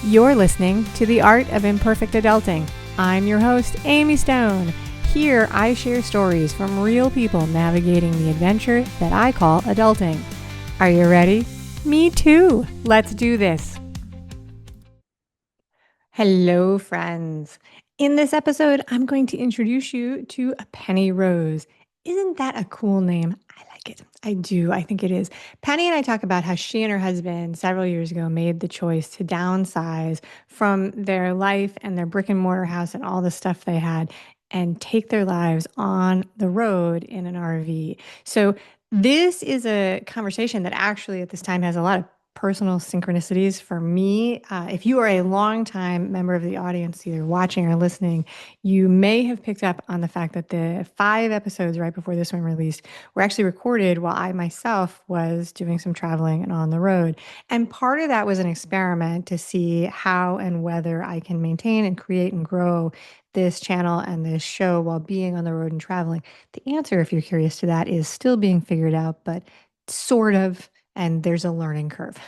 You're listening to The Art of Imperfect Adulting. I'm your host, Amy Stone. Here, I share stories from real people navigating the adventure that I call adulting. Are you ready? Me too. Let's do this. Hello, friends. In this episode, I'm going to introduce you to Penny Rose. Isn't that a cool name? I like it. I do. I think it is. Penny and I talk about how she and her husband several years ago made the choice to downsize from their life and their brick and mortar house and all the stuff they had and take their lives on the road in an RV. So this is a conversation that actually at this time has a lot of personal synchronicities for me. If you are a longtime member of the audience, either watching or listening, you may have picked up on the fact that the 5 episodes right before this one released were actually recorded while I myself was doing some traveling and on the road. And part of that was an experiment to see how and whether I can maintain and create and grow this channel and this show while being on the road and traveling. The answer, if you're curious to that, is still being figured out, but sort of, and there's a learning curve.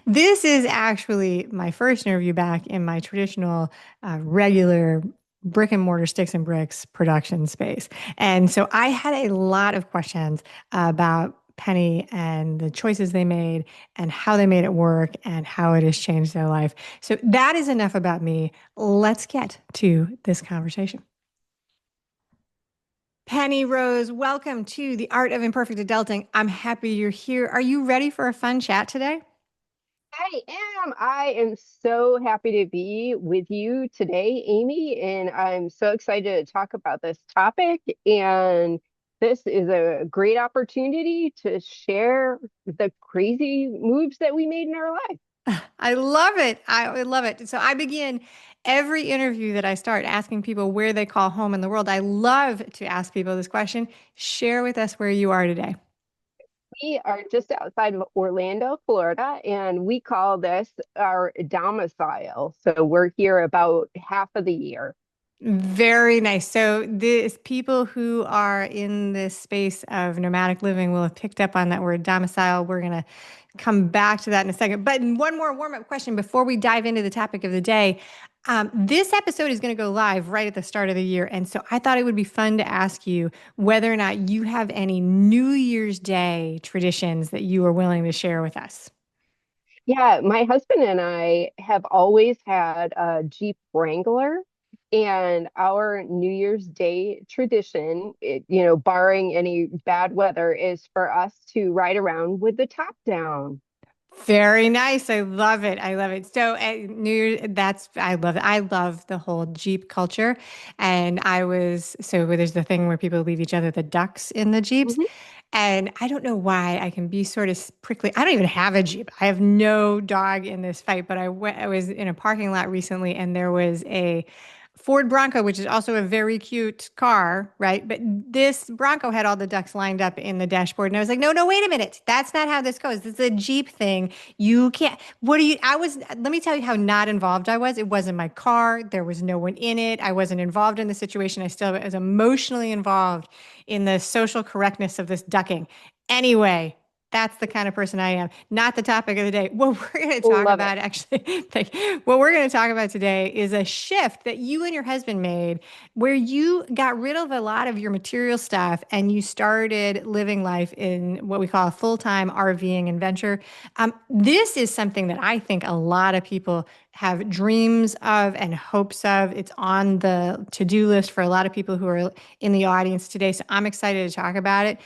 This is actually my first interview back in my traditional, regular brick and mortar sticks and bricks production space. And so I had a lot of questions about Penny and the choices they made and how they made it work and how it has changed their life. So that is enough about me. Let's get to this conversation. Penny Rose, welcome to the Art of Imperfect Adulting. I'm happy you're here. Are you ready for a fun chat today? I am. I am so happy to be with you today, Amy, and I'm so excited to talk about this topic. And this is a great opportunity to share the crazy moves that we made in our life. I love it. I love it. So I begin every interview that I start asking people where they call home in the world. I love to ask people this question. Share with us where you are today. We are just outside of Orlando, Florida, and we call this our domicile. So we're here about half of the year. Very nice. So this people who are in this space of nomadic living will have picked up on that word domicile. We're going to come back to that in a second. But one more warm-up question before we dive into the topic of the day. This episode is going to go live right at the start of the year. And so I thought it would be fun to ask you whether or not you have any New Year's Day traditions that you are willing to share with us. Yeah, my husband and I have always had a Jeep Wrangler, and our New Year's Day tradition, barring any bad weather, is for us to ride around with the top down. Very nice. I love it. I love it. So New Year's, I love it. I love the whole Jeep culture. And there's the thing where people leave each other the ducks in the Jeeps. Mhm. And I don't know why I can be sort of prickly. I don't even have a Jeep. I have no dog in this fight, but I was in a parking lot recently and there was a Ford Bronco, which is also a very cute car, right? But this Bronco had all the ducks lined up in the dashboard. And I was like, no, no, wait a minute. That's not how this goes. This is a Jeep thing. You can't, let me tell you how not involved I was. It wasn't my car. There was no one in it. I wasn't involved in the situation. I still was emotionally involved in the social correctness of this ducking. Anyway, that's the kind of person I am. Not the topic of the day. What we're going to talk Love it. about, actually, what we're going to talk about today is a shift that you and your husband made where you got rid of a lot of your material stuff and you started living life in what we call a full-time RVing adventure. This is something that I think a lot of people have dreams of and hopes of. It's on the to-do list for a lot of people who are in the audience today. So I'm excited to talk about it.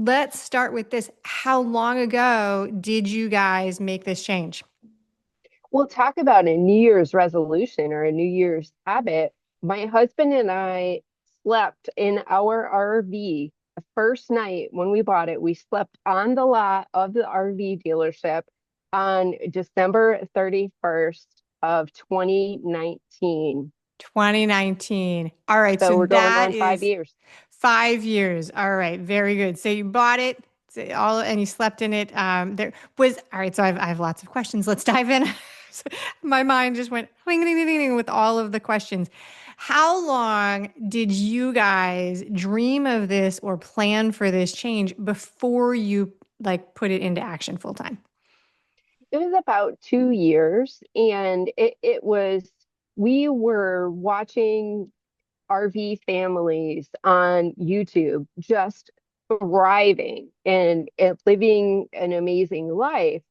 Let's start with this. How long ago did you guys make this change? We'll talk about a New Year's resolution or a New Year's habit. My husband and I slept in our RV the first night when we bought it. We slept on the lot of the RV dealership on December 31st of 2019. 2019. All right. So So we're going that on five is years. 5 years. All right. Very good. So you bought it and you slept in it. All right. So I have lots of questions. Let's dive in. My mind just went ding, ding, ding, ding, with all of the questions. How long did you guys dream of this or plan for this change before you like put it into action full time? It was about 2 years, and it was we were watching RV families on YouTube just thriving and living an amazing life.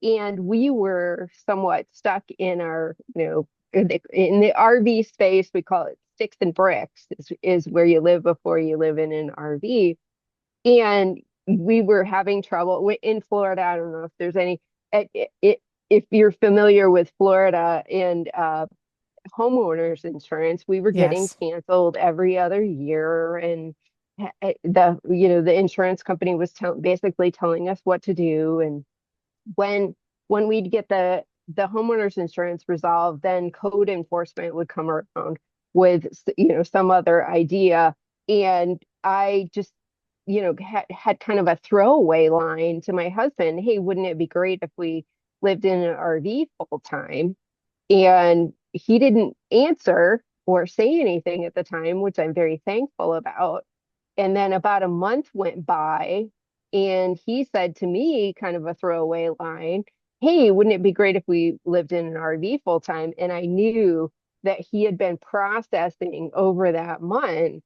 And we were somewhat stuck in our, in the RV space, we call it sticks and bricks, is where you live before you live in an RV. And we were having trouble in Florida. I don't know if there's any, if you're familiar with Florida and homeowners insurance, we were getting Yes. canceled every other year, and the insurance company was basically telling us what to do. And when we'd get the homeowners insurance resolved, then code enforcement would come around with some other idea. And I just had kind of a throwaway line to my husband, hey, wouldn't it be great if we lived in an RV full time? And he didn't answer or say anything at the time, which I'm very thankful about. And then about a month went by, and he said to me, kind of a throwaway line, hey, wouldn't it be great if we lived in an RV full time? And I knew that he had been processing over that month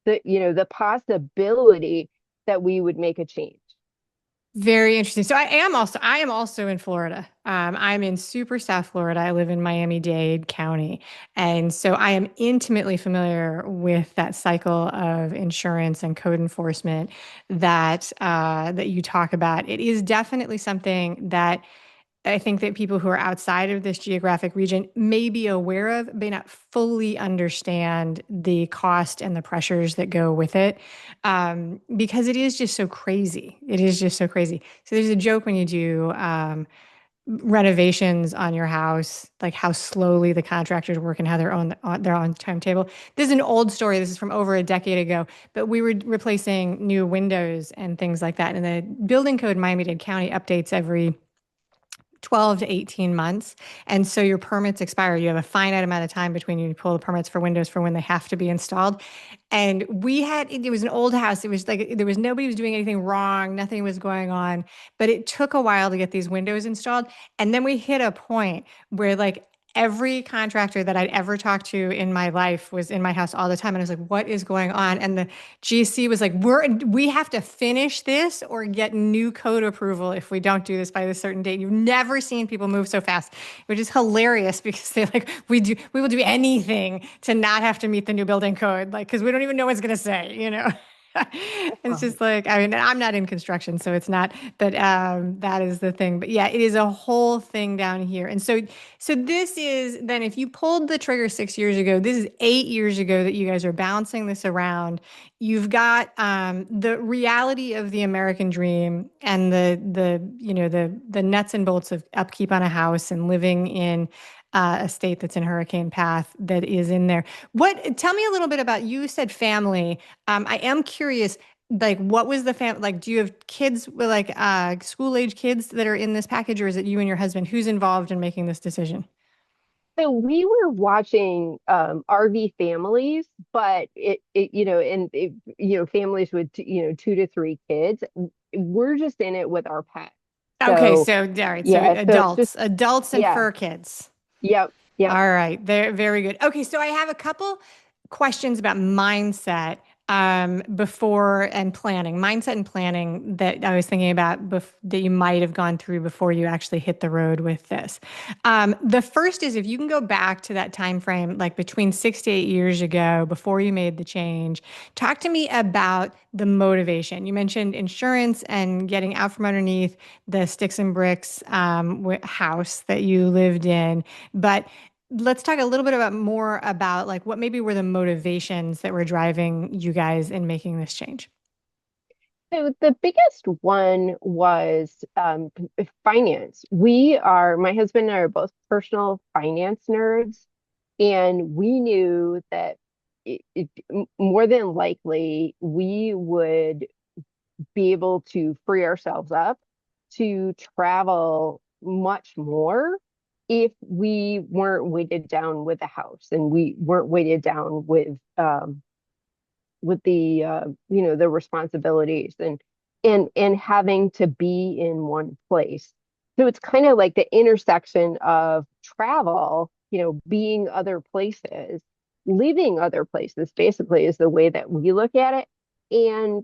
the possibility that we would make a change. Very interesting. So I am also in Florida. I'm in super South Florida. I live in Miami-Dade County. And so I am intimately familiar with that cycle of insurance and code enforcement that you talk about. It is definitely something that I think that people who are outside of this geographic region may be aware of, may not fully understand the cost and the pressures that go with it, because it is just so crazy. It is just so crazy. So there's a joke when you do renovations on your house, like how slowly the contractors work and how they're on timetable. This is an old story. This is from over a decade ago, but we were replacing new windows and things like that. And the building code in Miami-Dade County updates every 12 to 18 months. And so your permits expire. You have a finite amount of time between you pull the permits for windows for when they have to be installed. And it was an old house. It was like there was nobody was doing anything wrong. Nothing was going on. But it took a while to get these windows installed. And then we hit a point where like every contractor that I'd ever talked to in my life was in my house all the time. And I was like, what is going on? And the GC was like, we have to finish this or get new code approval if we don't do this by this certain date. You've never seen people move so fast, which is hilarious because they're like, we will do anything to not have to meet the new building code. Like, cause we don't even know what it's going to say, you know? It's Right. just like, I mean, I'm not in construction, so it's not, but that is the thing. But yeah, it is a whole thing down here. And so this is then if you pulled the trigger 6 years ago, this is 8 years ago that you guys are bouncing this around. You've got the reality of the American dream and the nuts and bolts of upkeep on a house and living in a state that's in hurricane path that is in there. Tell me a little bit about, you said family. I am curious, like, what was the family like? Do you have kids with like school age kids that are in this package, or is it you and your husband? Who's involved in making this decision? So we were watching RV families, but families with 2 to 3 kids. We're just in it with our pets. Okay, So so all right, so yeah, so it's just adults and yeah, fur kids. yep, yep. All right, they're very good. Okay, so I have a couple questions about mindset before and planning, mindset and planning that I was thinking about that you might have gone through before you actually hit the road with this. The first is if you can go back to that time frame, like between 6 to 8 years ago, before you made the change, talk to me about the motivation. You mentioned insurance and getting out from underneath the sticks and bricks house that you lived in, but let's talk a little bit more about like what maybe were the motivations that were driving you guys in making this change. So the biggest one was finance. My husband and I are both personal finance nerds, and we knew that more than likely we would be able to free ourselves up to travel much more if we weren't weighted down with the house and we weren't weighted down with the responsibilities and having to be in one place. So it's kind of like the intersection of travel, being other places, living other places, basically is the way that we look at it. And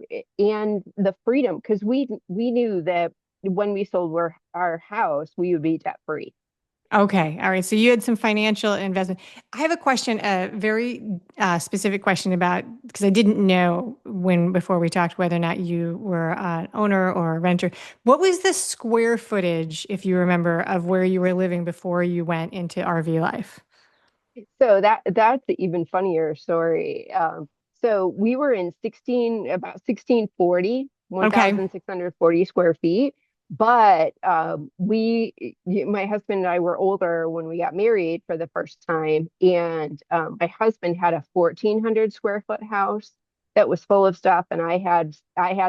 the freedom, because we knew that when we sold our house, we would be debt free. Okay. All right. So you had some financial investment. I have a question, a very specific question about, because I didn't know before we talked whether or not you were an owner or a renter. What was the square footage, if you remember, of where you were living before you went into RV life? So that's the even funnier story. So we were in about 1640, Okay. 1,640 square feet. But my husband and I were older when we got married for the first time, and my husband had a 1,400 square foot house that was full of stuff, and I had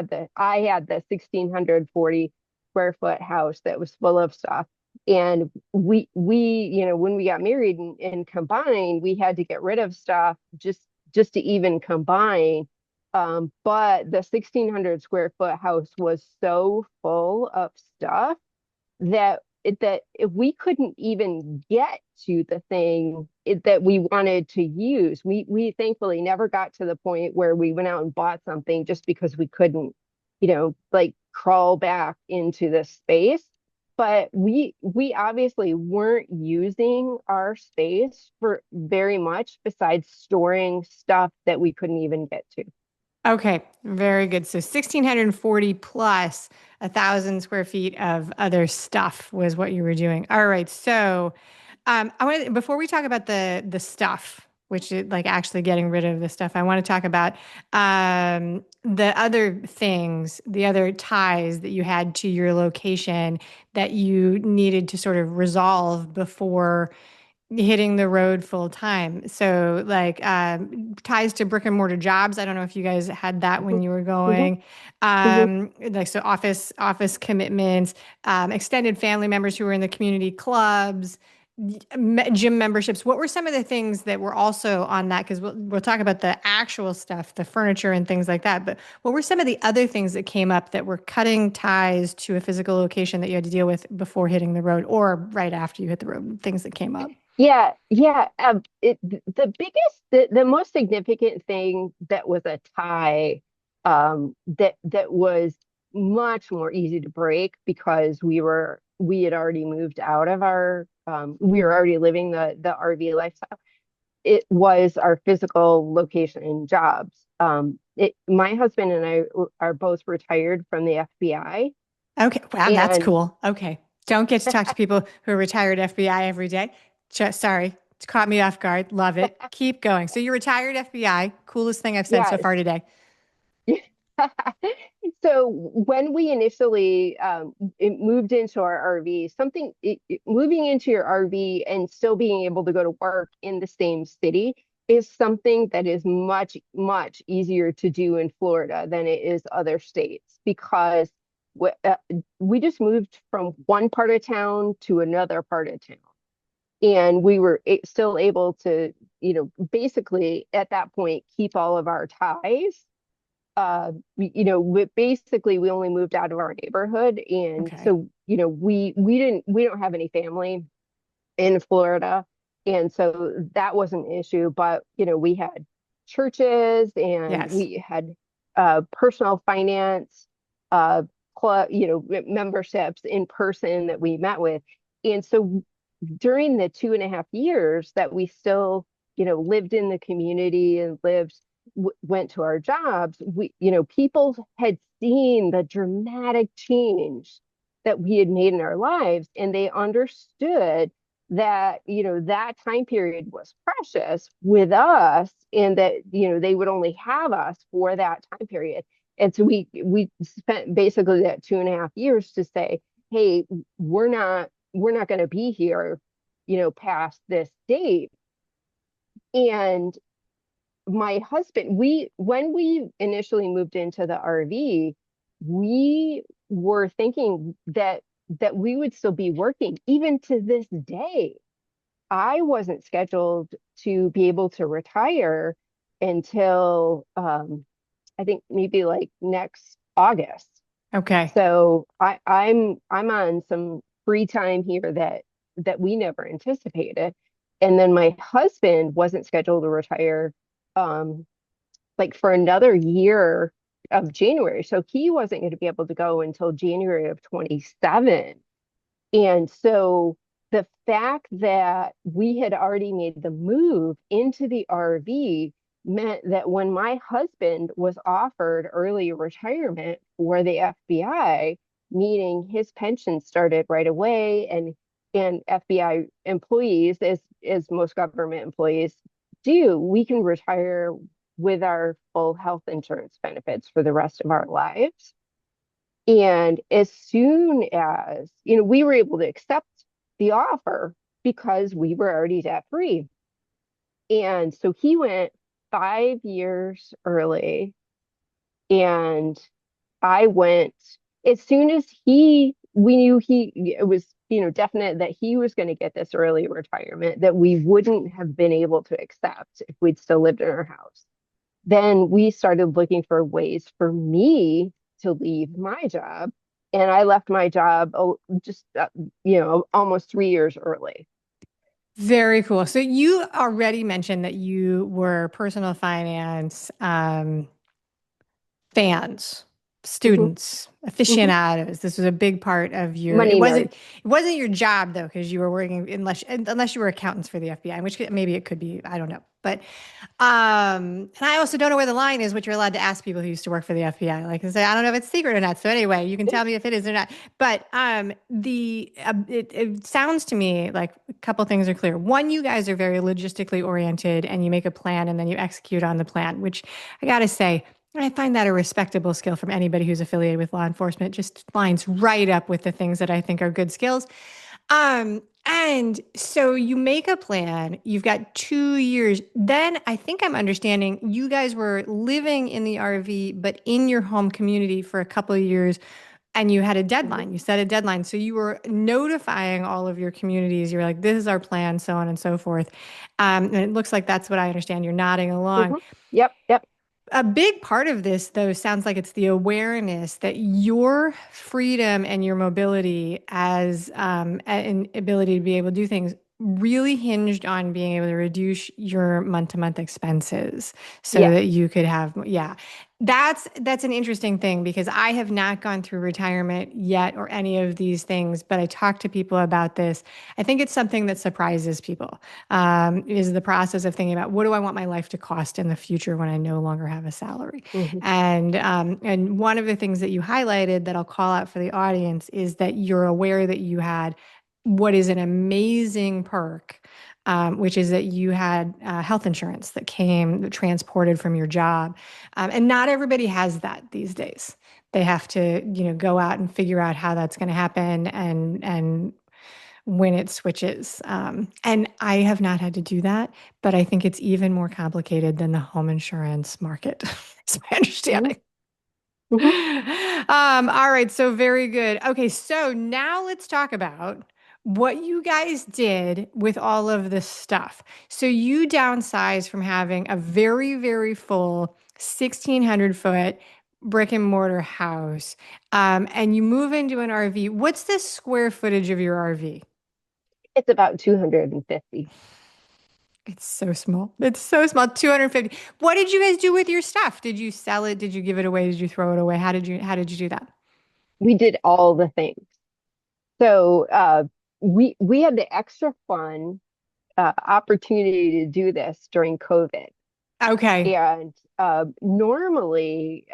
the 1,640 square foot house that was full of stuff. And when we got married and combined, we had to get rid of stuff just to even combine. But the 1,600 square foot house was so full of stuff that if we couldn't even get to the thing that we wanted to use. We thankfully never got to the point where we went out and bought something just because we couldn't, like crawl back into the space. But we obviously weren't using our space for very much besides storing stuff that we couldn't even get to. Okay, very good. So 1,640 plus 1,000 square feet of other stuff was what you were doing. All right. So I want to, before we talk about the stuff, which is like actually getting rid of the stuff, I want to talk about the other things, the other ties that you had to your location that you needed to sort of resolve before hitting the road full time. So like ties to brick and mortar jobs. I don't know if you guys had that when Mhm, you were mhm, going. mhm. Like so office commitments, extended family members who were in the community clubs, gym memberships. What were some of the things that were also on that? Because we'll talk about the actual stuff, the furniture and things like that. But what were some of the other things that came up that were cutting ties to a physical location that you had to deal with before hitting the road or right after you hit the road? Things that came up. Yeah, yeah. The most significant thing that was a tie, that was much more easy to break because we had already moved out of we were already living the RV lifestyle. It was our physical location and jobs. My husband and I are both retired from the FBI, Okay. Wow, that's and cool. Okay. Don't get to talk to people who are retired FBI every day. Sorry, it's caught me off guard. Love it. Keep going. So you're retired FBI. Coolest thing I've said so yes. far today. So when we initially moved into our RV, moving into your RV and still being able to go to work in the same city is something that is much, much easier to do in Florida than it is other states because we, uh, we just moved from one part of town to another part of town. And we were still able to, basically at that point, keep all of our ties. Basically we only moved out of our neighborhood, and Okay. so we don't have any family in Florida, and so that wasn't an issue. But we had churches and Yes. we had personal finance uh club, memberships in person that we met with, and so during the 2.5 years that we still, lived in the community and went to our jobs, people had seen the dramatic change that we had made in our lives, and they understood that, that time period was precious with us, and that, they would only have us for that time period. And so we spent basically that 2.5 years to say, hey, we're not going to be here, past this date. And my husband, when we initially moved into the RV, we were thinking that we would still be working even to this day. I wasn't scheduled to be able to retire until I think maybe like next August. Okay. So I'm on some free time here that we never anticipated. And then my husband wasn't scheduled to retire um, like for another year of January. So he wasn't going to be able to go until January of 27. And so the fact that we had already made the move into the RV meant that when my husband was offered early retirement for the FBI, meaning his pension started right away, and FBI employees, as most government employees do, we can retire with our full health insurance benefits for the rest of our lives. And as soon as, we were able to accept the offer because we were already debt free. And so he went 5 years early, and I went as soon as we knew it was, definite that he was going to get this early retirement that we wouldn't have been able to accept if we'd still lived in our house. Then we started looking for ways for me to leave my job. And I left my job just, almost 3 years early. Very cool. So you already mentioned that you were personal finance fans, Hmm. students, Hmm. aficionados. This was a big part of your. It Money wasn't. nerds. It wasn't your job though, because you were working unless you were accountants for the FBI, in which maybe it could be. I don't know. But and I also don't know where the line is, what you're allowed to ask people who used to work for the FBI. Like I say, I don't know if it's secret or not. So anyway, you can tell me if it is or not. But it sounds to me like a couple things are clear. One, you guys are very logistically oriented, and you make a plan and then you execute on the plan, which I gotta say. I find that a respectable skill from anybody who's affiliated with law enforcement. Just lines right up with the things that I think are good skills. And so you make a plan, you've got 2 years. Then I think I'm understanding you guys were living in the RV, but in your home community for a couple of years, and you had a Hmm. deadline. You set a deadline. So you were notifying all of your communities. You're like, this is our plan, so on and so forth. And it looks like that's what I understand. You're nodding along. Hmm. Yep, yep. A big part of this, though, sounds like it's the awareness that your freedom and your mobility as an ability to be able to do things really hinged on being able to reduce your month-to-month expenses so Yes. that you could have, yeah. That's an interesting thing because I have not gone through retirement yet or any of these things, but I talk to people about this. I think it's something that surprises people, is the process of thinking about what do I want my life to cost in the future when I no longer have a salary. Hmm. And one of the things that you highlighted that I'll call out for the audience is that you're aware that you had what is an amazing perk, which is that you had health insurance that came transported from your job. And not everybody has that these days. They have to, go out and figure out how that's going to happen and when it switches. And I have not had to do that, but I think it's even more complicated than the home insurance market. It's my Hmm. understanding. Hmm. All right, so very good. Okay, so now let's talk about what you guys did with all of this stuff. So you downsized from having a very, very full 1,600 foot brick and mortar house, and you move into an RV. What's the square footage of your RV? It's about 250. It's so small. It's so small. 250. What did you guys do with your stuff? Did you sell it? Did you give it away? Did you throw it away? How did you do that? We did all the things. So we had the extra fun opportunity to do this during COVID. Okay. And normally,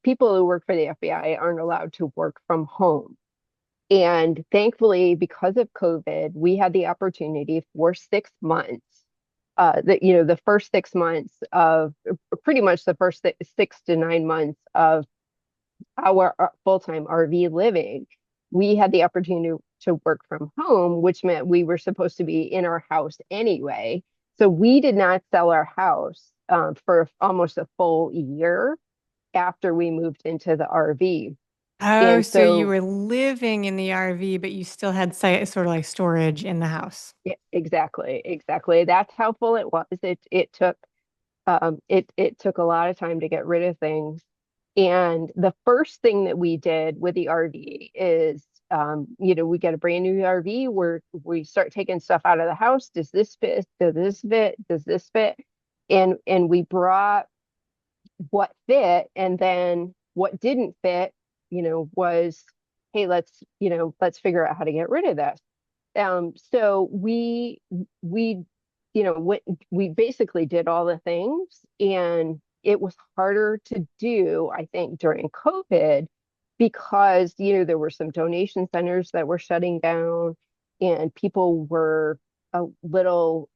people who work for the FBI aren't allowed to work from home. And thankfully, because of COVID, we had the opportunity for 6 months. The first 6 months of pretty much the first 6 to 9 months of our full-time RV living, we had the opportunity to work from home, which meant we were supposed to be in our house anyway. So we did not sell our house for almost a full year after we moved into the RV. Oh, And so you so, were living in the RV, but you still had sort of like storage in the house. yeah, exactly, exactly. That's how full it was. It took a lot of time to get rid of things. And the first thing that we did with the RV is we get a brand new RV where we start taking stuff out of the house. Does this fit? Does this fit? Does this fit? And we brought what fit, and then what didn't fit, was, hey, let's figure out how to get rid of this. So we went, we basically did all the things, and it was harder to do, I think, during COVID because, there were some donation centers that were shutting down, and people were a little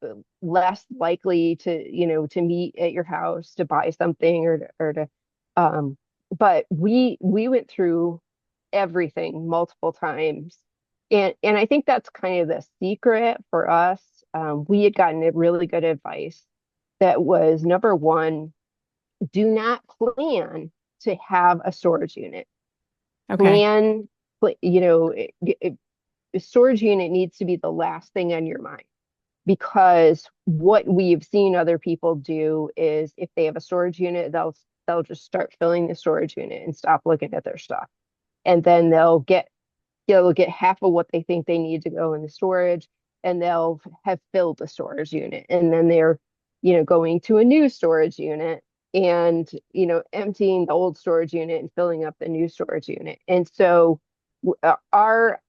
less likely to meet at your house to buy something or to um but we went through everything multiple times. And I think that's kind of the secret for us. We had gotten a really good advice that was, number one, do not plan to have a storage unit. Okay. Plan, a storage unit needs to be the last thing on your mind, because what we've seen other people do is if they have a storage unit, they'll just start filling the storage unit and stop looking at their stuff. And then they'll get half of what they think they need to go in the storage, and they'll have filled the storage unit. And then they're, going to a new storage unit and, emptying the old storage unit and filling up the new storage unit. And so our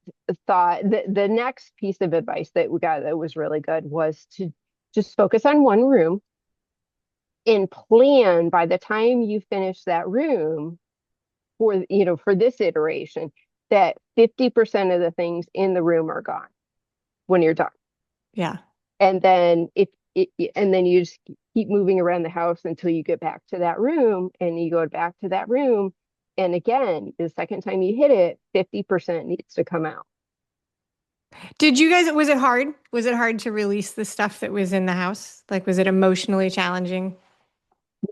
thought, the next piece of advice that we got that was really good was to just focus on one room and plan by the time you finish that room for this iteration that 50% of the things in the room are gone when you're done. Yeah. And then and then you just keep moving around the house until you get back to that room, and you go back to that room. And again, the second time you hit it, 50% needs to come out. Did you guys, was it hard? Was it hard to release the stuff that was in the house? Like, was it emotionally challenging?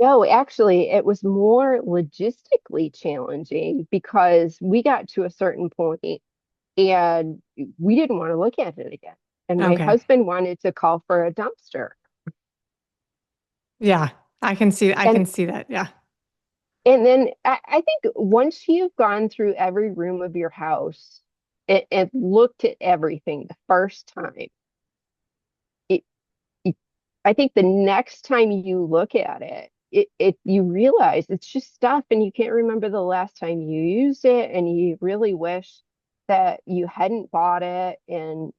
No, actually, it was more logistically challenging because we got to a certain point and we didn't want to look at it again. And my Okay. husband wanted to call for a dumpster. Yeah. I And can see that. Yeah. and then I think once you've gone through every room of your house and looked at everything the first time, it, it I think the next time you look at it you realize it's just stuff, and you can't remember the last time you used it, and you really wish that you hadn't bought it. And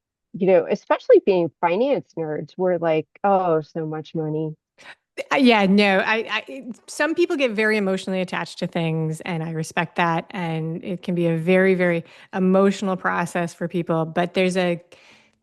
especially being finance nerds, we're like, oh, so much money. Yeah, no, some people get very emotionally attached to things, and I respect that. And it can be a very, very emotional process for people. But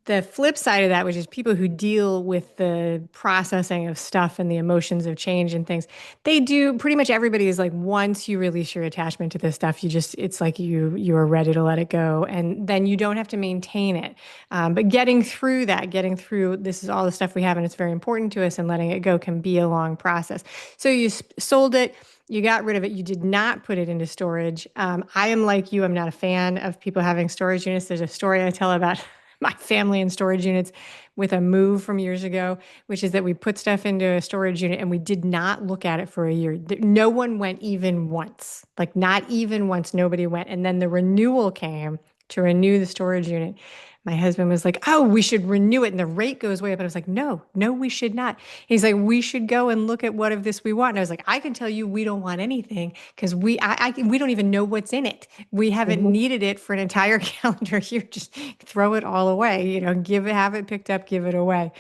the flip side of that, which is people who deal with the processing of stuff and the emotions of change and things. They do pretty much everybody is like, once you release your attachment to this stuff, it's like you are ready to let it go, and then you don't have to maintain it. But getting through this is all the stuff we have, and it's very important to us, and letting it go can be a long process. So you sold it. You got rid of it. You did not put it into storage. I am like you. I'm not a fan of people having storage units. There's a story I tell about my family in storage units with a move from years ago, which is that we put stuff into a storage unit and we did not look at it for a year. No one went even once, like not even once, nobody went. And then the renewal came to renew the storage unit. My husband was like, "Oh, we should renew it." And the rate goes way up. And I was like, "No, no, we should not." He's like, "We should go and look at what of this we want." And I was like, "I can tell you we don't want anything because we don't even know what's in it. We haven't Mhm. needed it for an entire calendar year. Just throw it all away, have it picked up, give it away."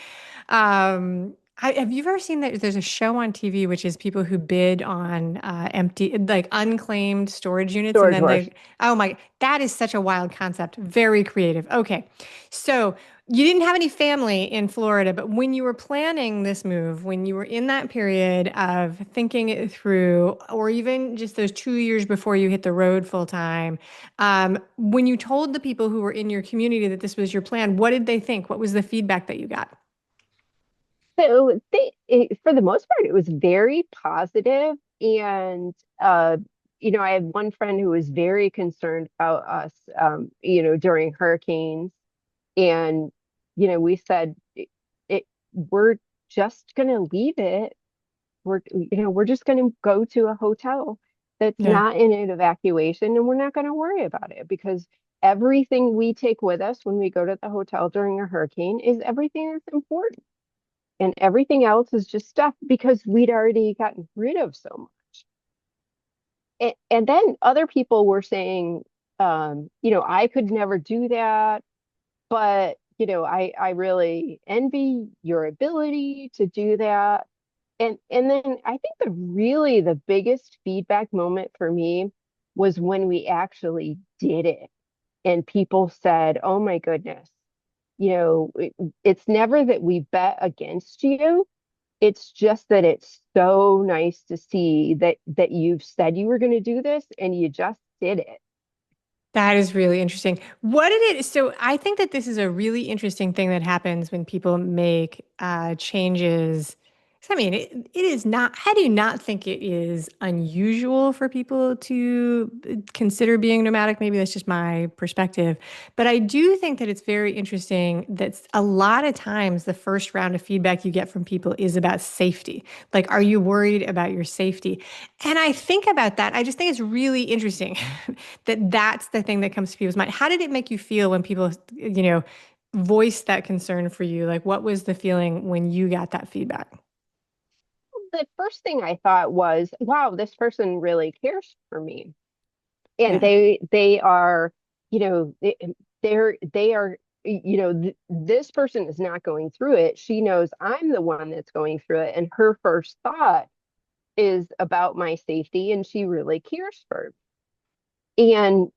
Have you ever seen that there's a show on TV which is people who bid on empty, like unclaimed storage units, and Storage then wars. oh my, that is such a wild concept. Very creative. Okay. So you didn't have any family in Florida, but when you were planning this move, when you were in that period of thinking it through, or even just those 2 years before you hit the road full time, when you told the people who were in your community that this was your plan, what did they think? What was the feedback that you got? So for the most part, it was very positive. And, I had one friend who was very concerned about us, during hurricanes. And, we said, we're just going to leave it. We're just going to go to a hotel that's Yeah. not in an evacuation, and we're not going to worry about it because everything we take with us when we go to the hotel during a hurricane is everything that's important. And everything else is just stuff because we'd already gotten rid of so much. And then other people were saying, I could never do that, but I really envy your ability to do that. And then I think the biggest feedback moment for me was when we actually did it and people said, "Oh my goodness, it's never that we bet against you. It's just that it's so nice to see that you've said you were going to do this and you just did it." That is really interesting. What did it, so I think that this is a really interesting thing that happens when people make changes. 'Cause I mean, it is not, I do not think it is unusual for people to consider being nomadic. Maybe that's just my perspective. But I do think that it's very interesting that a lot of times the first round of feedback you get from people is about safety. Like, are you worried about your safety? And I think about that. I just think it's really interesting that that's the thing that comes to people's mind. How did it make you feel when people, voiced that concern for you? Like, what was the feeling when you got that feedback? The first thing I thought was, wow, this person really cares for me. And Yeah. they are, you know, they are, this person is not going through it. She knows I'm the one that's going through it. And her first thought is about my safety, and she really cares for me. And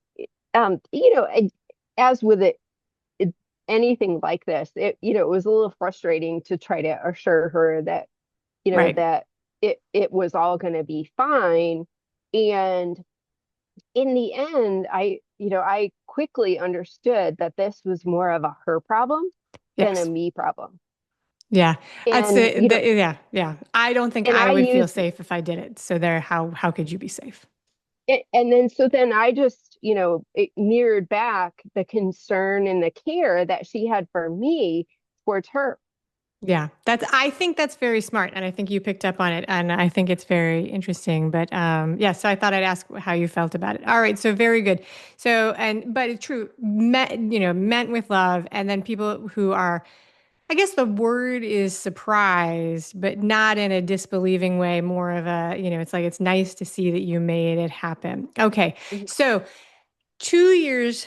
um, you know, as with it anything like this, it was a little frustrating to try to assure her that Right. that it was all going to be fine. And in the end, I quickly understood that this was more of a her problem than a Yes. me problem. Yeah. That's And yeah. Yeah. I don't think and I I would feel used safe if I did it. So there, how could you be safe? it, and then so then I just, it mirrored back the concern and the care that she had for me towards her. Yeah, I think that's very smart. And I think you picked up on it. And I think it's very interesting. But yeah, so I thought I'd ask how you felt about it. All right. So very good. So, but it's true, meant with love. And then people who are, I guess the word is surprised, but not in a disbelieving way, more of a, it's like, it's nice to see that you made it happen. Okay. Mhm, So 2 years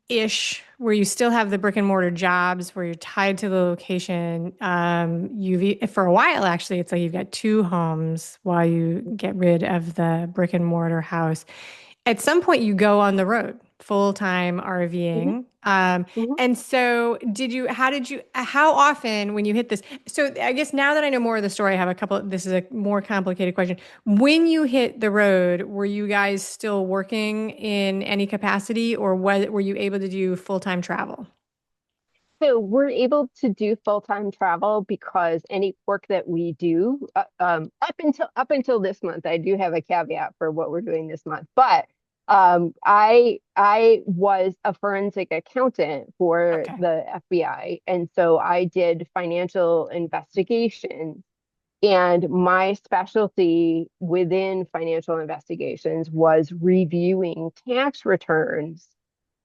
ish where you still have the brick and mortar jobs where you're tied to the location. For a while actually, it's like you've got two homes while you get rid of the brick and mortar house. At some point you go on the road full-time mhm, RVing. mhm. And so how often when you hit this, so I guess now that I know more of the story, I have this is a more complicated question. When you hit the road, were you guys still working in any capacity, or were you able to do full-time travel? So we're able to do full-time travel because any work that we do, up until this month, I do have a caveat for what we're doing this month. But I was a forensic accountant for Okay. the FBI, and so I did financial investigations. And my specialty within financial investigations was reviewing tax returns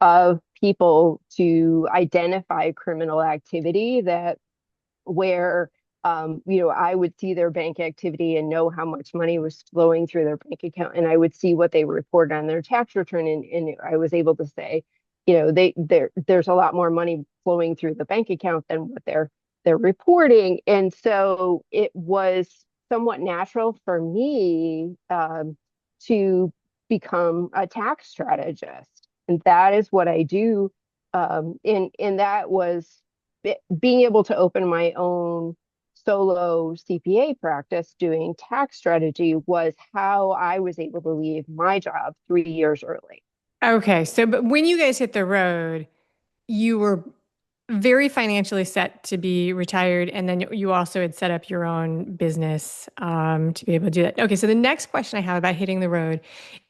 of people to identify criminal activity that where I would see their bank activity and know how much money was flowing through their bank account, and I would see what they report on their tax return, and I was able to say, there's a lot more money flowing through the bank account than what they're reporting. And so it was somewhat natural for me to become a tax strategist. And that is what I do. And that was being able to open my own solo CPA practice doing tax strategy was how I was able to leave my job 3 years early. Okay. So, but when you guys hit the road, you were very financially set to be retired, and then you also had set up your own business to be able to do that. Okay, so the next question I have about hitting the road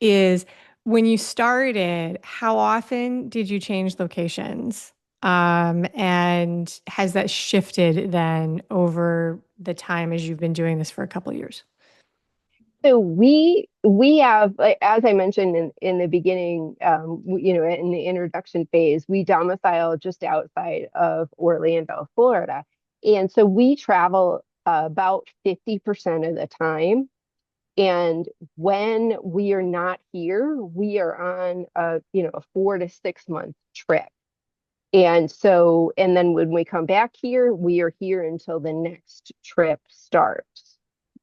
is when you started, how often did you change locations? And has that shifted then over the time as you've been doing this for a couple of years? So we have, like, as I mentioned in the beginning, in the introduction phase, we domicile just outside of Orlando, Florida, and so we travel about 50% of the time. And when we are not here, we are on a 4 to 6 month trip. And then when we come back here, we are here until the next trip starts.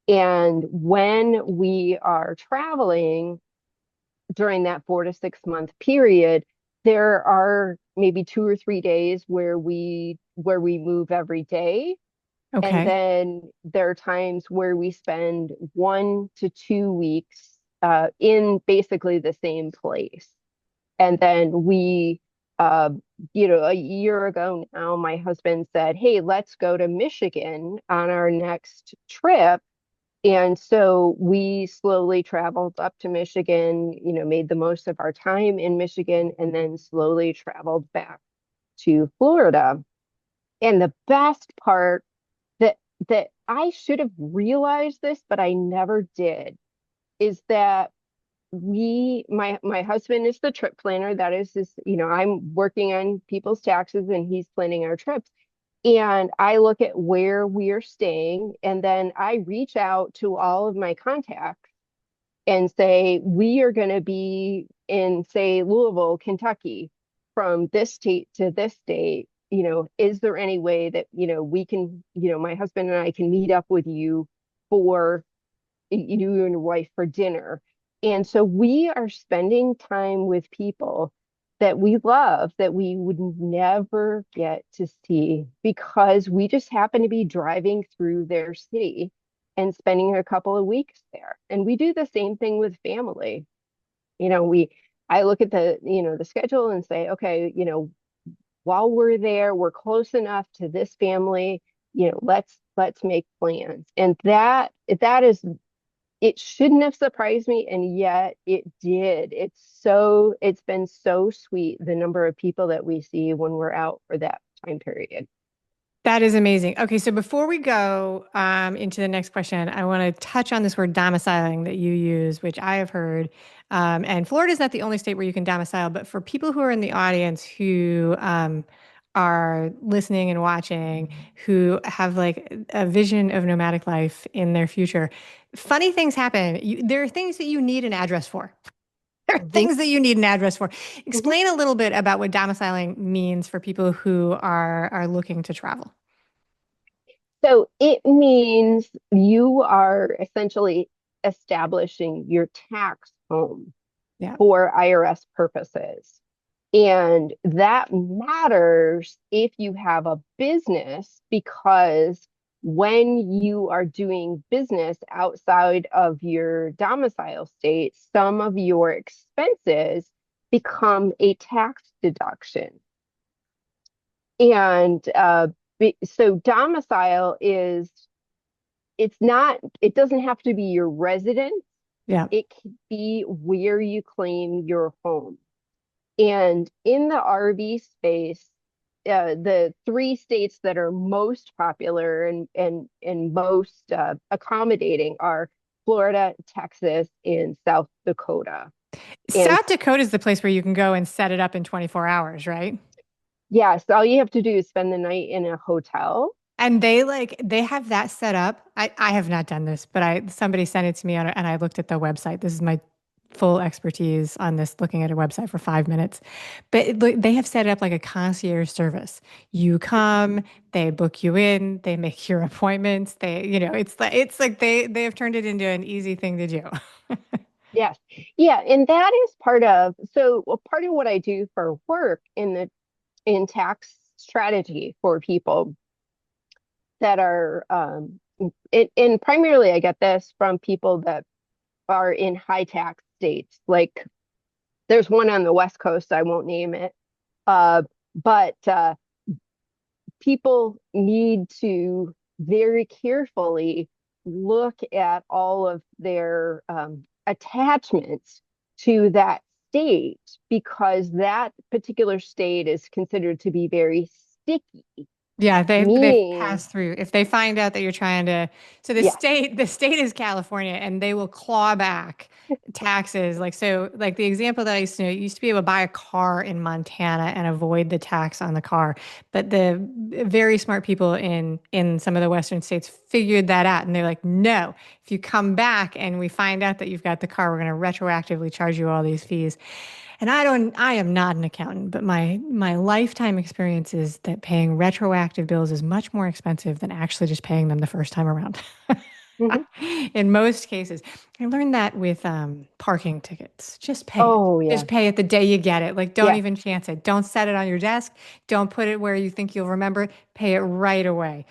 And when we are traveling during that 4 to 6 month period, there are maybe 2 or 3 days where we move every day. And Okay. then there are times where we spend 1 to 2 weeks in basically the same place. And then a year ago now, my husband said, "Hey, let's go to Michigan on our next trip." And so we slowly traveled up to Michigan, made the most of our time in Michigan, and then slowly traveled back to Florida. And the best part that that I should have realized this, but I never did, is that my husband is the trip planner. That is his, I'm working on people's taxes and he's planning our trips. And I look at where we are staying, and then I reach out to all of my contacts and say, we are going to be in, say, Louisville, Kentucky, from this state to this state. Is there any way that, we can, my husband and I can meet up with you for you and your wife for dinner? And so we are spending time with people that we love that we would never get to see because we just happen to be driving through their city and spending a couple of weeks there. And we do the same thing with family. I look at the schedule and say, okay, while we're there, we're close enough to this family, let's make plans. And that is, it shouldn't have surprised me, and yet it did. It's been so sweet, the number of people that we see when we're out for that time period. That is amazing. Okay, so before we go into the next question, I want to touch on this word domiciling that you use, which I have heard. And Florida is not the only state where you can domicile, but for people who are in the audience who are listening and watching, who have like a vision of nomadic life in their future, funny things happen. There are things that you need an address for. There are Mhm, things that you need an address for. mhm. Explain a little bit about what domiciling means for people who are looking to travel. So it means you are essentially establishing your tax home Yeah. for IRS purposes. And that matters if you have a business, because when you are doing business outside of your domicile state, some of your expenses become a tax deduction. And so domicile is, it doesn't have to be your residence. Yeah. It can be where you claim your home. And in the RV space, the three states that are most popular and most accommodating are Florida, Texas, and South Dakota. And South Dakota is the place where you can go and set it up in 24 hours, right? yes, all you have to do is spend the night in a hotel. And they have that set up. I have not done this, but I somebody sent it to me and I looked at the website. This is my full expertise on this, looking at a website for 5 minutes. But they have set it up like a concierge service. You come, they book you in, they make your appointments. It's like they have turned it into an easy thing to do. Yes. Yeah, and that is part of what I do for work in tax strategy for people that are and primarily I get this from people that are in high tax states. Like, there's one on the West Coast, I won't name it. But people need to very carefully look at all of their attachments to that state, because that particular state is considered to be very sticky. Yeah, they've Meaning, passed through. If they find out that you're trying to, so yes. the state is California, and they will claw back taxes. Like so, like the example that I used to know, you used to be able to buy a car in Montana and avoid the tax on the car. But the very smart people in some of the Western states figured that out, and they're like, no, if you come back and we find out that you've got the car, we're going to retroactively charge you all these fees. And I am not an accountant, but my lifetime experience is that paying retroactive bills is much more expensive than actually just paying them the first time around. Mhm. In most cases, I learned that with parking tickets. Just pay it. Oh, Just yeah. pay it the day you get it. Like, don't Yes. even chance it. Don't set it on your desk. Don't put it where you think you'll remember it. Pay it right away.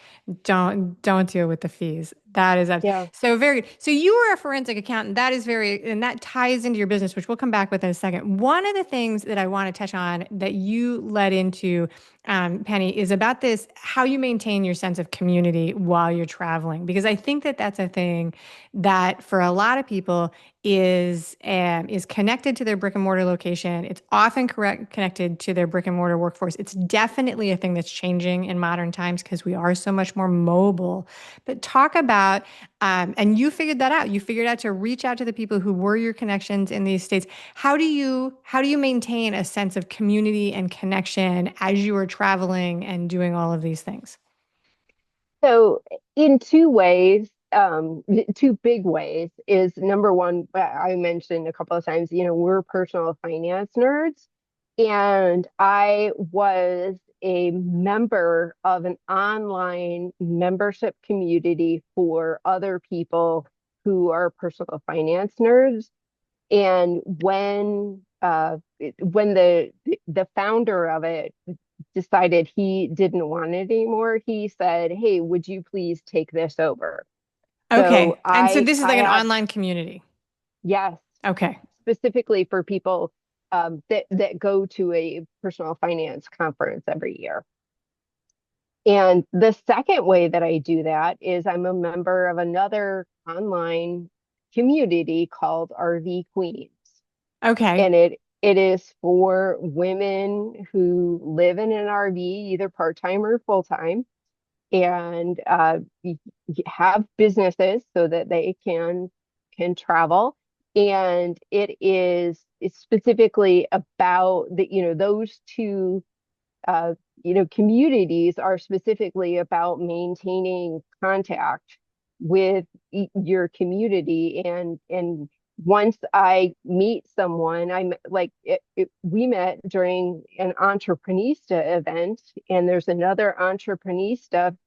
Don't deal with the fees. That is Yeah. so very good. So you were a forensic accountant. That is very, and that ties into your business, which we'll come back with in a second. One of the things that I want to touch on that you led into, Penny, is about this, how you maintain your sense of community while you're traveling, because I think that that's a thing that for a lot of people is connected to their brick and mortar location. It's often connected to their brick and mortar workforce. It's definitely a thing that's changing in modern times because we are so much more mobile. But talk about, and you figured that out. You figured out to reach out to the people who were your connections in these states. How do you maintain a sense of community and connection as you are traveling and doing all of these things? So, in two ways, two big ways is number one, I mentioned a couple of times, we're personal finance nerds. And I was a member of an online membership community for other people who are personal finance nerds. And when the founder of it decided he didn't want it anymore, he said, "Hey, would you please take this over?" Okay. So And so I this is I like an have, online community. yes, Okay. specifically for people that go to a personal finance conference every year. And the second way that I do that is I'm a member of another online community called RV Queens. Okay. And it is for women who live in an RV, either part-time or full-time, and have businesses so that they can travel. And it's specifically about those two communities are specifically about maintaining contact with your community. And once I meet someone, we met during an entreprenista event, and there's another entreprenista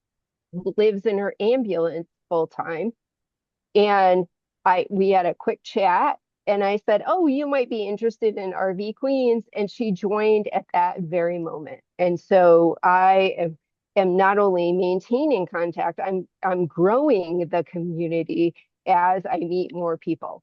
who lives in her ambulance full time. And we had a quick chat, and I said, "Oh, you might be interested in RV Queens." And she joined at that very moment. And so am not only maintaining contact, I'm growing the community as I meet more people.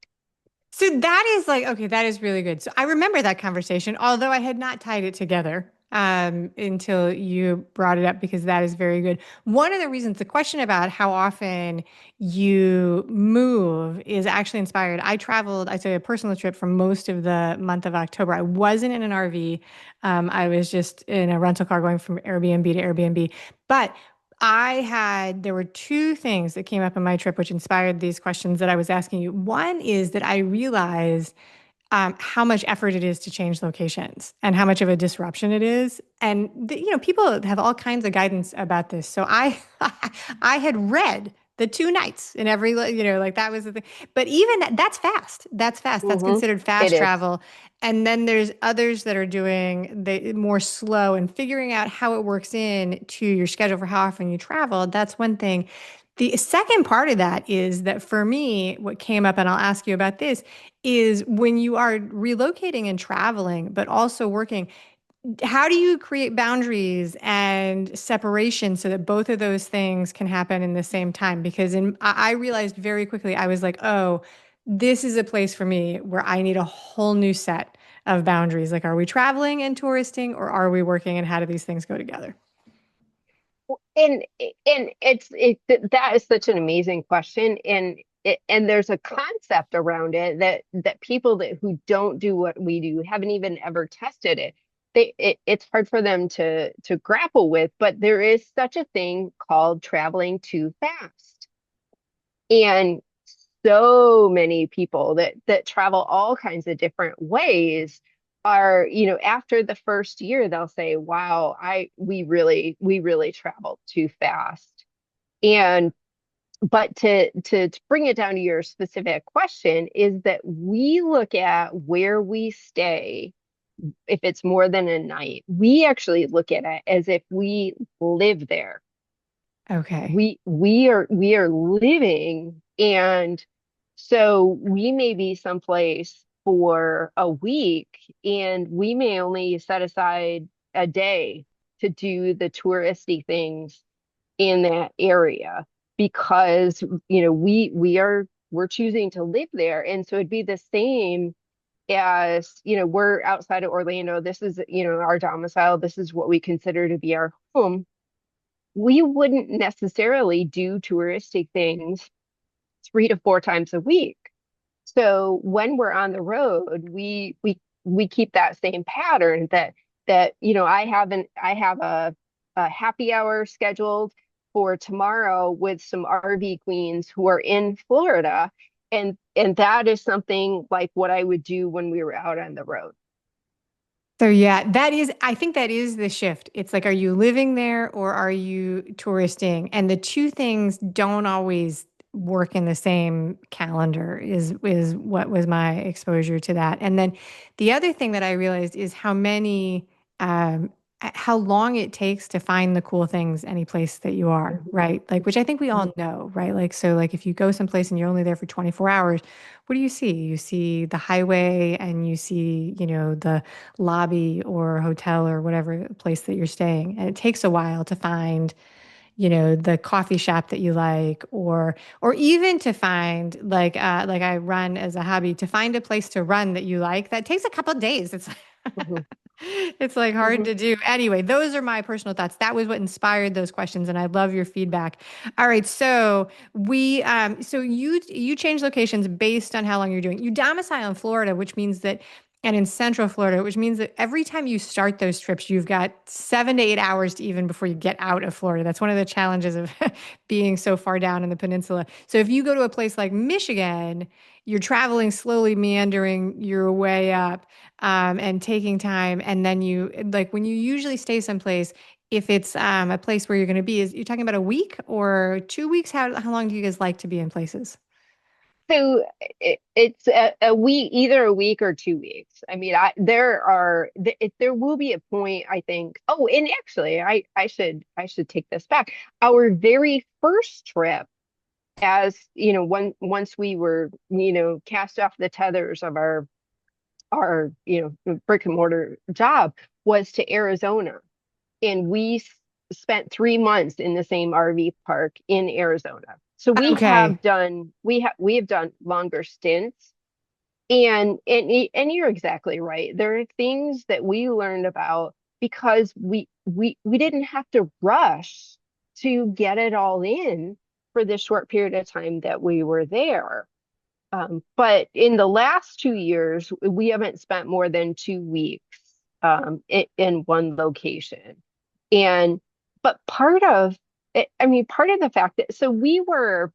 So that is like, okay, that is really good. So I remember that conversation, although I had not tied it together until you brought it up, because that is very good. One of the reasons, the question about how often you move is actually inspired. I traveled, I took a personal trip for most of the month of October. I wasn't in an RV. I was just in a rental car going from Airbnb to Airbnb. But there were two things that came up in my trip which inspired these questions that I was asking you. One is that I realized how much effort it is to change locations and how much of a disruption it is. And people have all kinds of guidance about this. So I, I had read the 2 nights in every, like that was the thing. But even that's fast. That's fast. That's Hmm. considered It fast is. travel. And then there's others that are doing the more slow and figuring out how it works in to your schedule for how often you travel. That's one thing. The second part of that is that for me, what came up, and I'll ask you about this, is when you are relocating and traveling, but also working, how do you create boundaries and separation so that both of those things can happen in the same time? Because I realized very quickly, I was like, oh, this is a place for me where I need a whole new set of boundaries. Like, are we traveling and touristing, or are we working, and how do these things go together? And that is such an amazing question, and there's a concept around it that people who don't do what we do haven't even ever tested it. it's hard for them to grapple with, but there is such a thing called traveling too fast. And so many people that travel all kinds of different ways are, after the first year, they'll say, wow, we really traveled too fast. And but to bring it down to your specific question is that we look at where we stay. If it's more than a night, we actually look at it as if we live there. Okay. We are living, and so we may be someplace for a week, and we may only set aside a day to do the touristy things in that area because we're choosing to live there. And so it'd be the same as, we're outside of Orlando. This is, our domicile. This is what we consider to be our home. We wouldn't necessarily do touristic things 3 to 4 times a week. So when we're on the road, we keep that same pattern that I have a happy hour scheduled for tomorrow with some RV queens who are in Florida, and that is something like what I would do when we were out on the road. So yeah, I think that is the shift. It's like, are you living there or are you touristing? And the two things don't always work in the same calendar is what was my exposure to that. And then the other thing that I realized is um, how long it takes to find the cool things any place that you are, Mhm, right? Like, which I think we all mhm, know, right? Like, so like if you go someplace and you're only there for 24 hours, what do you see? You see the highway and you see, the lobby or hotel or whatever place that you're staying. And it takes a while to find, the coffee shop that you like, or even to find like I run as a hobby, to find a place to run that you like. That takes a couple of days. It's mhm, it's like hard mhm. to do. Anyway, those are my personal thoughts. That was what inspired those questions, and I love your feedback. All right, so so you change locations based on how long you're doing. You domicile in Florida, which means that, and in Central Florida, which means that every time you start those trips, you've got 7 to 8 hours to even before you get out of Florida. That's one of the challenges of being so far down in the peninsula. So if you go to a place like Michigan, you're traveling slowly, meandering your way up, and taking time. And then like when you usually stay someplace, if it's a place where you're going to be, is you're talking about a week or 2 weeks? How long do you guys like to be in places? So it's a week, either a week or 2 weeks. I mean, there will be a point, I think. Oh, and actually, I should take this back. Our very first trip, as once we were, cast off the tethers of our brick and mortar job, was to Arizona, and we spent 3 months in the same RV park in Arizona. So Okay. we have done longer stints, and you're exactly right. There are things that we learned about because we didn't have to rush to get it all in for this short period of time that we were there. But in the last 2 years, we haven't spent more than 2 weeks in one location. And but part of it, I mean, part of the fact that so we were,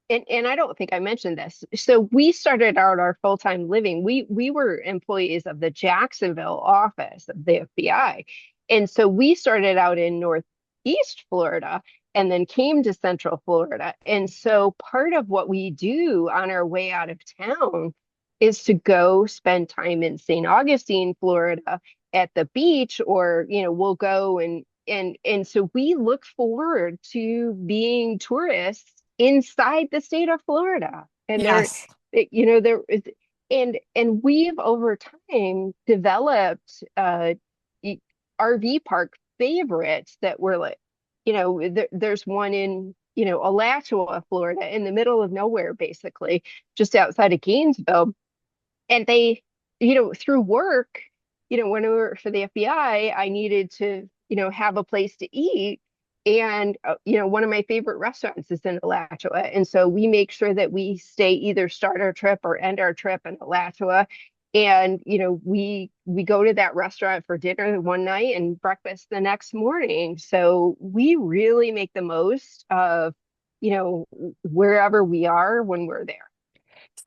and I don't think I mentioned this. So we started out our full-time living. We were employees of the Jacksonville office of the FBI. And so we started out in Northeast Florida and then came to Central Florida. And so part of what we do on our way out of town is to go spend time in St. Augustine, Florida at the beach, or we'll go and so we look forward to being tourists inside the state of Florida. And Yes. there is, and we've over time developed RV park favorites that were like, there's one in, Alachua, Florida, in the middle of nowhere, basically, just outside of Gainesville. And they, through work, when we worked for the FBI, I needed to, have a place to eat. And, one of my favorite restaurants is in Alachua. And so we make sure that we stay, either start our trip or end our trip in Alachua. And, we go to that restaurant for dinner one night and breakfast the next morning. So we really make the most of, wherever we are when we're there.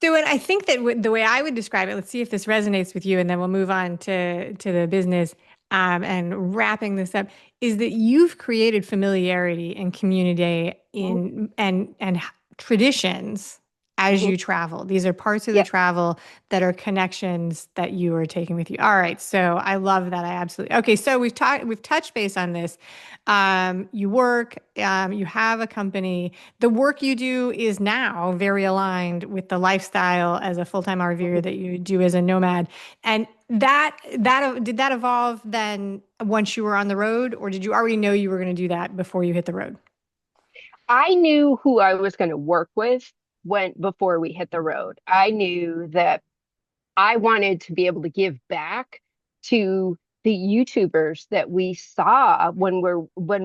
So, and I think that the way I would describe it, let's see if this resonates with you, and then we'll move on to the business and wrapping this up, is that you've created familiarity and community Mhm, and traditions as mhm. you travel. These are parts of the Yep. travel that are connections that you are taking with you. All right, so I love that. I absolutely okay. So we've touched base on this. You work, you have a company. The work you do is now very aligned with the lifestyle as a full-time RVer Mhm. that you do as a nomad. And that did that evolve then once you were on the road, or did you already know you were going to do that before you hit the road? I knew who I was going to work with when before we hit the road. I knew that I wanted to be able to give back to the YouTubers that we saw when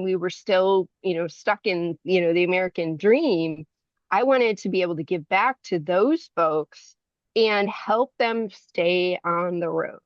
we were still, stuck in, the American dream. I wanted to be able to give back to those folks and help them stay on the road.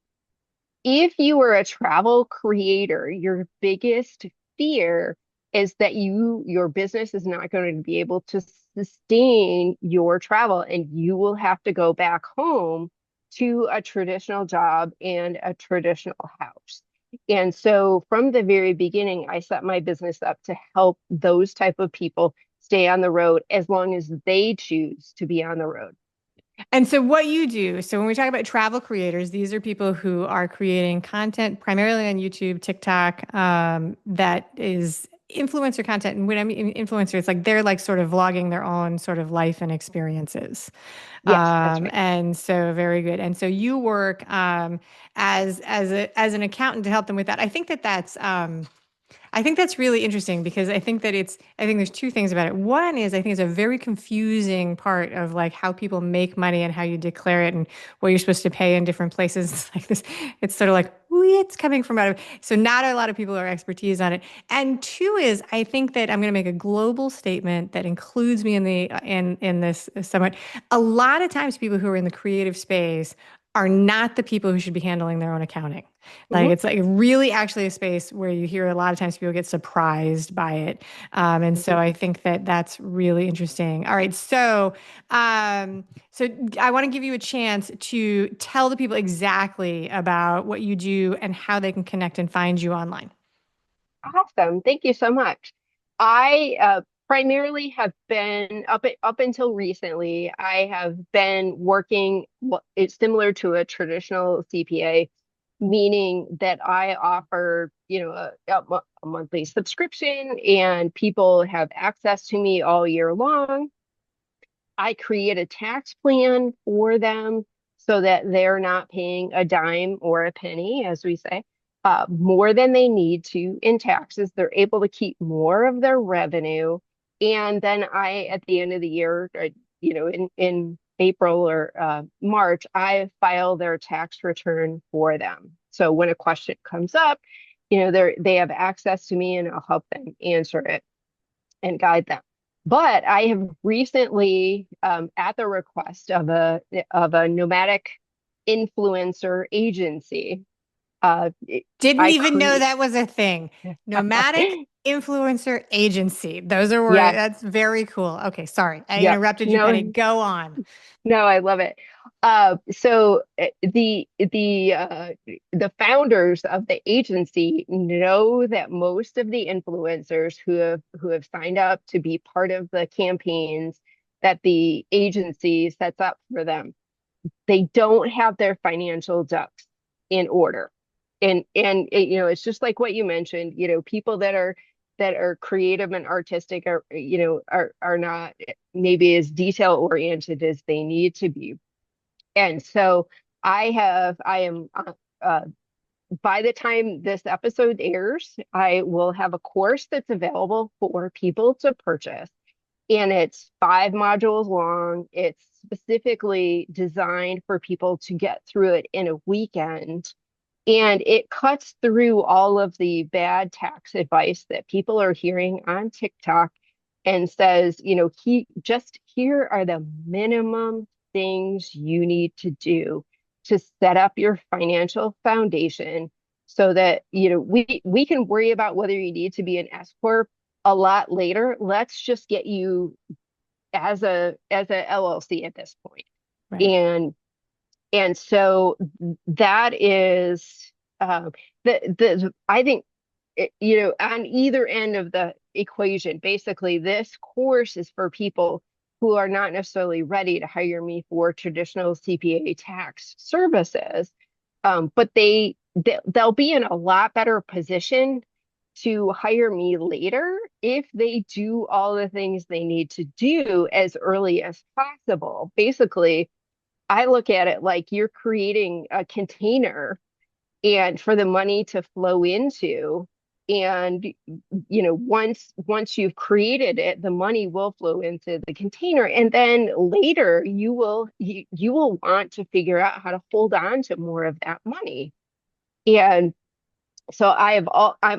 If you are a travel creator, your biggest fear is that your business is not going to be able to sustain your travel and you will have to go back home to a traditional job and a traditional house. And so from the very beginning, I set my business up to help those type of people stay on the road as long as they choose to be on the road. And so, what you do, so when we talk about travel creators, these are people who are creating content primarily on YouTube, TikTok, that is influencer content. And when I mean influencer, it's like they're like sort of vlogging their own sort of life and experiences. Yes, that's right. And so, very good. And so, you work as an accountant to help them with that. I think that's really interesting because I think there's two things about it. One is I think it's a very confusing part of like how people make money and how you declare it and what you're supposed to pay in different places. It's like this, it's sort of like, it's coming from out of, so not a lot of people are expertise on it. And two is I think that I'm going to make a global statement that includes me in this somewhat. A lot of times people who are in the creative space are not the people who should be handling their own accounting. Like Mhm, it's like really actually a space where you hear a lot of times people get surprised by it. And so mhm. I think that that's really interesting. All right. So I want to give you a chance to tell the people exactly about what you do and how they can connect and find you online. Awesome. Thank you so much. I primarily have been up until recently, I have been working it's similar to a traditional CPA, meaning that I offer, a monthly subscription and people have access to me all year long. I create a tax plan for them so that they're not paying a dime or a penny, as we say, more than they need to in taxes. They're able to keep more of their revenue. And then at the end of the year, in April or March, I file their tax return for them. So when a question comes up, they have access to me and I'll help them answer it and guide them. But I have recently, at the request of a nomadic influencer agency, Didn't I even know create. that was a thing. Nomadic influencer agency. Those are words. Yeah, That's very cool. Okay, sorry. I yep. interrupted you, Penny. No, Go on. no, I love it. So the founders of the agency know that most of the influencers who have signed up to be part of the campaigns that the agency sets up for them, they don't have their financial ducks in order. And it's just like what you mentioned, people that are creative and artistic are not maybe as detail oriented as they need to be. And so I am uh, by the time this episode airs, I will have a course that's available for people to purchase. And it's 5 modules long. It's specifically designed for people to get through it in a weekend. And it cuts through all of the bad tax advice that people are hearing on TikTok and says, here are the minimum things you need to do to set up your financial foundation so that, we can worry about whether you need to be an S corp a lot later. Let's just get you as a LLC at this point. Right. And so that is the I think on either end of the equation, basically this course is for people who are not necessarily ready to hire me for traditional CPA tax services, but they'll be in a lot better position to hire me later if they do all the things they need to do as early as possible. Basically, I look at it like you're creating a container and for the money to flow into. And once you've created it, the money will flow into the container. And then later you will want to figure out how to hold on to more of that money. And so I'm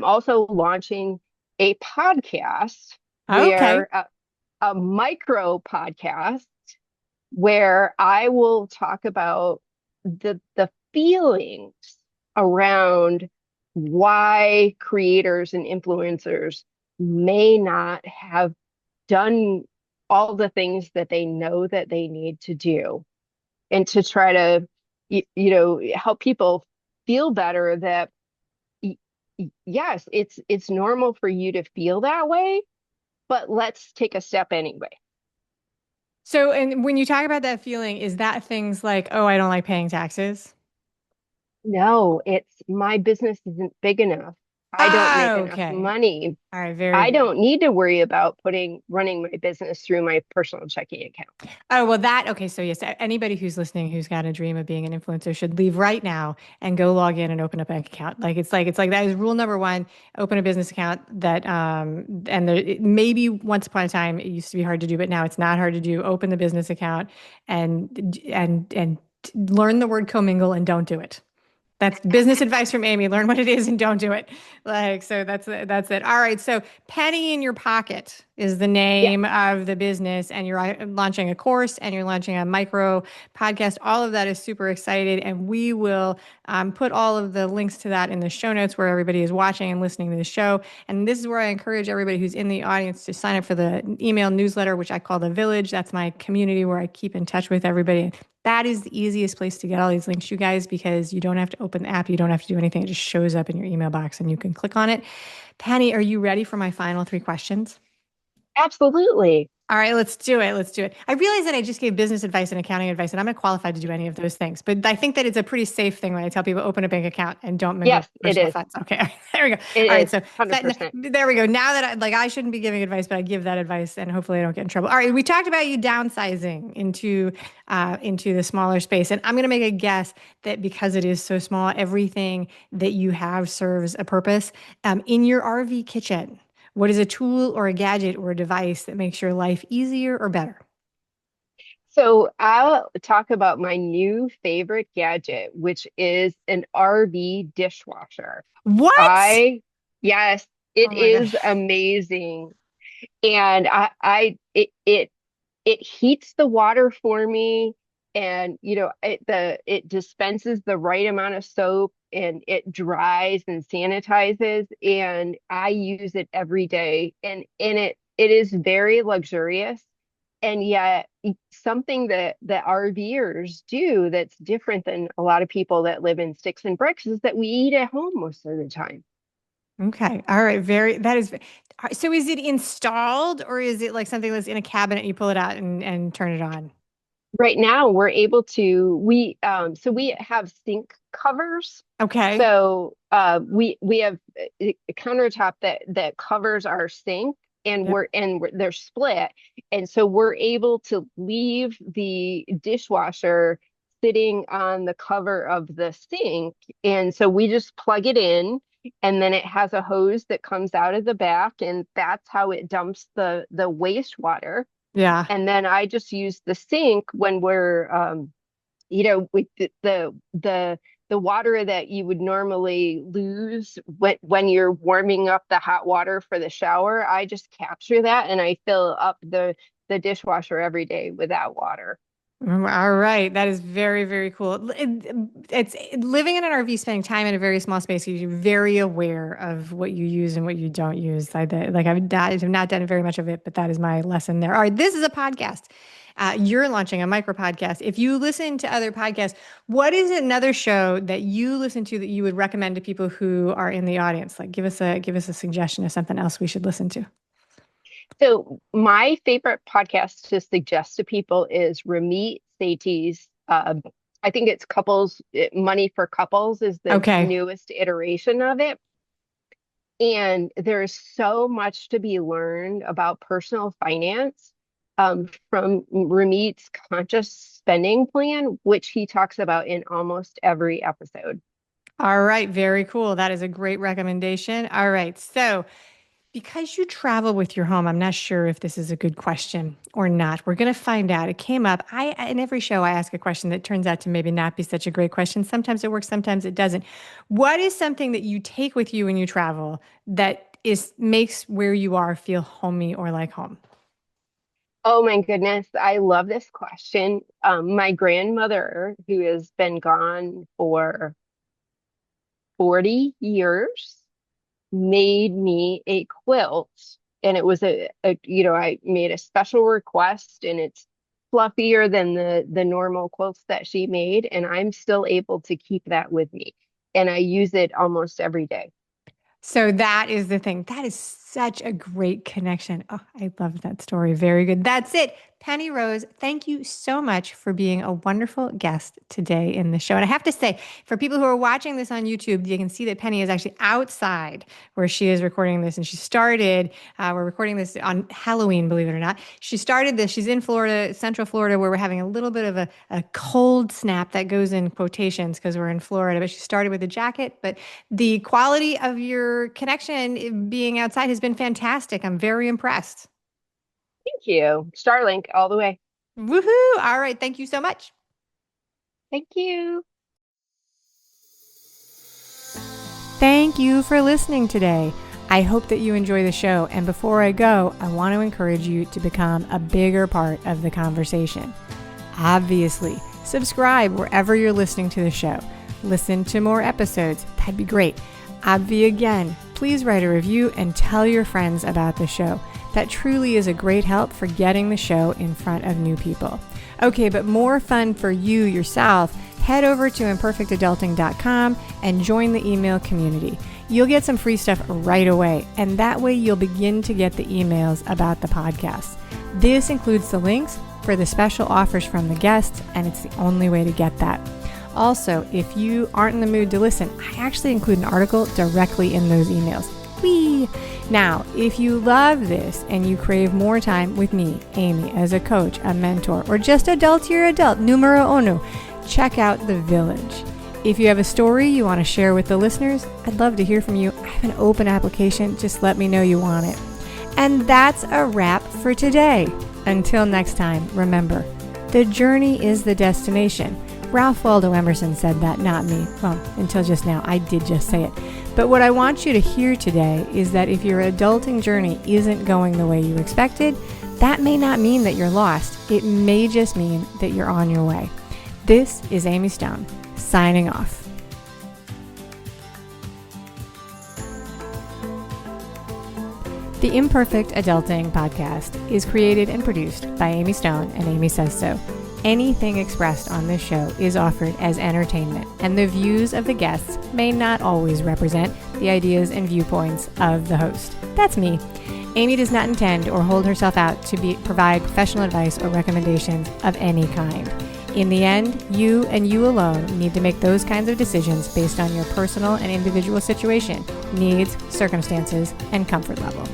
also launching a podcast Okay. where a micro podcast where I will talk about the feelings around why creators and influencers may not have done all the things that they know that they need to do, and to try to help people feel better that yes, it's normal for you to feel that way, but let's take a step anyway. So, and when you talk about that feeling, is that things like, oh, I don't like paying taxes? No, it's my business isn't big enough. I don't make Oh, enough okay. money. All right, very I good. don't need to worry about running my business through my personal checking account. Oh, well, okay. So, yes, anybody who's listening who's got a dream of being an influencer should leave right now and go log in and open a bank account. It's like that is rule number one. Open a business account and maybe once upon a time it used to be hard to do, but now it's not hard to do. Open the business account and learn the word commingle and don't do it. That's business advice from Amy. Learn what it is and don't do it. So that's it. All right. So penny in your pocket is the Yeah, name of the business, and you're launching a course and you're launching a micro podcast. All of that is super excited, and we will put all of the links to that in the show notes where everybody is watching and listening to the show. And this is where I encourage everybody who's in the audience to sign up for the email newsletter, which I call the Village. That's my community where I keep in touch with everybody. That is the easiest place to get all these links, you guys, because you don't have to open the app. You don't have to do anything. It just shows up in your email box and you can click on it. Penny, are you ready for my final three questions? absolutely. All right, let's do it. Let's do it. I realize that I just gave business advice and accounting advice, and I'm not qualified to do any of those things. But I think that it's a pretty safe thing when I tell people open a bank account and don't mingle Yes, it personal is. funds. Okay, there we go. It All right, is so that, 100%. there we go. Now that I shouldn't be giving advice, but I give that advice, and hopefully I don't get in trouble. All right, we talked about you downsizing into the smaller space, and I'm going to make a guess that because it is so small, everything that you have serves a purpose. In your RV kitchen. What is a tool or a gadget or a device that makes your life easier or better? So I'll talk about my new favorite gadget, which is an RV dishwasher. What? I, yes, it Oh my God. is amazing. And it heats the water for me, and it dispenses the right amount of soap, and it dries and sanitizes, and I use it every day, and it is very luxurious, and yet something that RVers do that's different than a lot of people that live in sticks and bricks is that we eat at home most of the time. Okay. All right. So is it installed or is it like something that's in a cabinet, you pull it out and turn it on? Right now we're able to we have sink covers. Okay. So we have a countertop that covers our sink, and Yep. they're split, and so we're able to leave the dishwasher sitting on the cover of the sink, and so we just plug it in, and then it has a hose that comes out of the back, and that's how it dumps the wastewater. Yeah. And then I just use the sink when we're with the water that you would normally lose when you're warming up the hot water for the shower. I just capture that and I fill up the dishwasher every day with that water. All right. That is very, very cool. It's living in an RV, spending time in a very small space. You're very aware of what you use and what you don't use. I've not done very much of it, but that is my lesson there. All right. This is a podcast. You're launching a micro podcast. If you listen to other podcasts, what is another show that you listen to that you would recommend to people who are in the audience? Like give us a suggestion of something else we should listen to. So my favorite podcast to suggest to people is Ramit Sethi's. I think it's Money for Couples is the Okay. newest iteration of it. And there's so much to be learned about personal finance from Ramit's conscious spending plan, which he talks about in almost every episode. All right. Very cool. That is a great recommendation. All right. So, because you travel with your home, I'm not sure if this is a good question or not. We're going to find out. It came up. In every show, I ask a question that turns out to maybe not be such a great question. Sometimes it works, sometimes it doesn't. What is something that you take with you when you travel that is makes where you are feel homey or like home? Oh my goodness, I love this question. My grandmother, who has been gone for 40 years, made me a quilt. And it was I made a special request and it's fluffier than the normal quilts that she made. And I'm still able to keep that with me. And I use it almost every day. So that is the thing. That is such a great connection. Oh, I love that story. Very good. That's it. Penny Rose, thank you so much for being a wonderful guest today in the show. And I have to say, for people who are watching this on YouTube, you can see that Penny is actually outside where she is recording this. And we're recording this on Halloween, believe it or not. She started this, she's in Florida, Central Florida, where we're having a little bit of a cold snap that goes in quotations because we're in Florida. But she started with a jacket. But the quality of your connection being outside has been fantastic. I'm very impressed. Thank you. Starlink all the way. Woohoo! All right. Thank you so much. Thank you. Thank you for listening today. I hope that you enjoy the show. And before I go, I want to encourage you to become a bigger part of the conversation. Obviously, subscribe wherever you're listening to the show. Listen to more episodes. That'd be great. Again, please write a review and tell your friends about the show. That truly is a great help for getting the show in front of new people. Okay, but more fun for you yourself, head over to imperfectadulting.com and join the email community. You'll get some free stuff right away, and that way you'll begin to get the emails about the podcast. This includes the links for the special offers from the guests, and it's the only way to get that. Also, if you aren't in the mood to listen, I actually include an article directly in those emails. Whee! Now, if you love this and you crave more time with me, Amy, as a coach, a mentor, or just adultier adult, numero uno, check out The Village. If you have a story you want to share with the listeners, I'd love to hear from you. I have an open application. Just let me know you want it. And that's a wrap for today. Until next time, remember, the journey is the destination. Ralph Waldo Emerson said that, not me. Well, until just now, I did just say it. But what I want you to hear today is that if your adulting journey isn't going the way you expected, that may not mean that you're lost. It may just mean that you're on your way. This is Amy Stone, signing off. The Imperfect Adulting podcast is created and produced by Amy Stone and Amy Says So. Anything expressed on this show is offered as entertainment, and the views of the guests may not always represent the ideas and viewpoints of the host. That's me. Amy does not intend or hold herself out to provide professional advice or recommendations of any kind. In the end, you and you alone need to make those kinds of decisions based on your personal and individual situation, needs, circumstances, and comfort level.